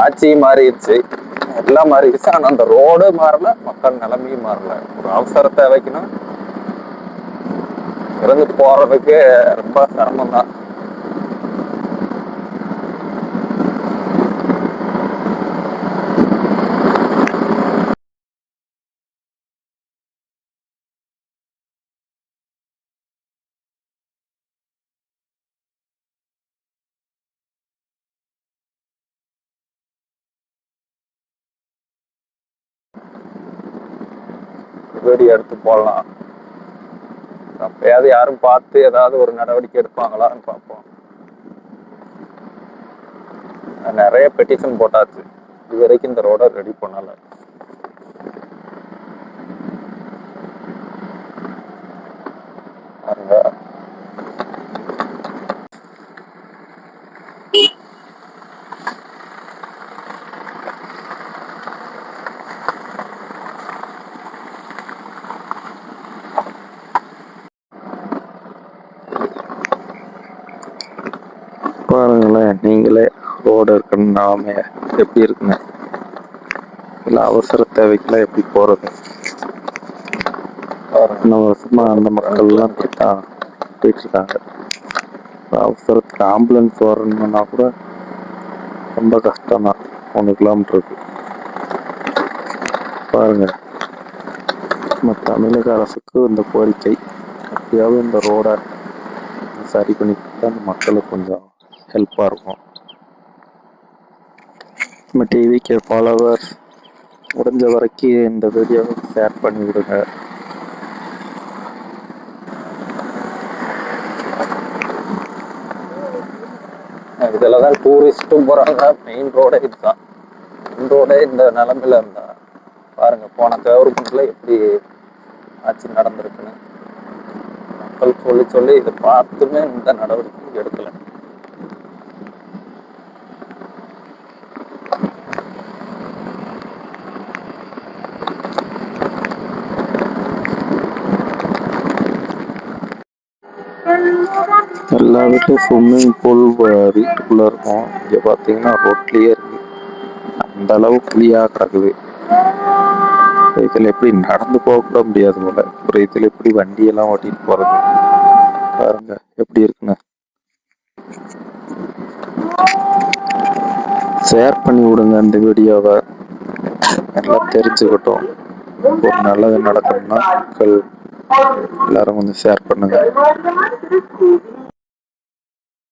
ஆட்சி மாறிடுச்சு, எல்லாம் மாறிடுச்சு. ஆனா அந்த ரோடு மாறல, மக்கள் நிலைமையும் மாறல. ஒரு அவசர தேவைக்குன்னா இறந்து போறதுக்கு ரொம்ப சிரமம் தான். வீடியோ எடுத்து போடலாம். அப்பயாவது யாரும் பார்த்து ஏதாவது ஒரு நடவடிக்கை எடுப்பாங்களான்னு பார்ப்போம். நிறைய பெட்டிஷன் போட்டாச்சு, இது வரைக்கும் இந்த ரோட ரெடி பண்ணல. பாருங்களேன் நீங்களே, ரோடு இருக்குன்னு நாம எப்படி இருக்குங்க, இல்லை அவசர தேவைக்கெல்லாம் எப்படி போறது. இன்னும் வருஷமா அந்த மக்கள்லாம் இப்படித்தான் போயிட்டு இருக்காங்க. அவசரத்துக்கு ஆம்புலன்ஸ் வரணும்னா கூட ரொம்ப கஷ்டம் தான், 1 கிலோமீட்டருக்கு. பாருங்க, நம்ம தமிழக அரசுக்கு இந்த கோரிக்கை, எப்படியாவது இந்த ரோடை சரி பண்ணிட்டு அந்த மக்களுக்கு கொஞ்சம் ஹெல்ப்பாக இருக்கும். நம்ம டிவிக்கு ஃபாலோவர்ஸ் முடிஞ்ச வரைக்கும் இந்த வீடியோவை ஷேர் பண்ணி விடுங்க. இதில் தான் டூரிஸ்ட்டும் போகிறாங்க. மெயின் ரோடே இதுதான். மெயின் ரோடே இந்த நிலமையில இருந்தா பாருங்க, போன கவர்மெண்ட்ல எப்படி ஆட்சி நடந்திருக்குன்னு. மக்கள் சொல்லி சொல்லி இதை பார்த்துமே இந்த நடவடிக்கை எடுக்கல. எல்லா வீட்லையும் ஸ்விம்மிங் பூல் வீட்டுக்குள்ள இருக்கும். இங்க பாத்தீங்கன்னா ரோட்லயே இருக்கு. அந்த அளவு கிளியா கிடக்குது. இதுல எப்படி நடந்து போக கூட முடியாது போல. ஒரு இதுல எப்படி வண்டியெல்லாம் ஓட்டிட்டு போறது பாருங்க எப்படி இருக்குன்னு. ஷேர் பண்ணி விடுங்க இந்த வீடியோவை, எல்லாம் தெரிஞ்சுக்கிட்டோம். ஒரு நல்லது நடக்கணும்னா மக்கள் எல்லாரும் கொஞ்சம் ஷேர் பண்ணுங்க.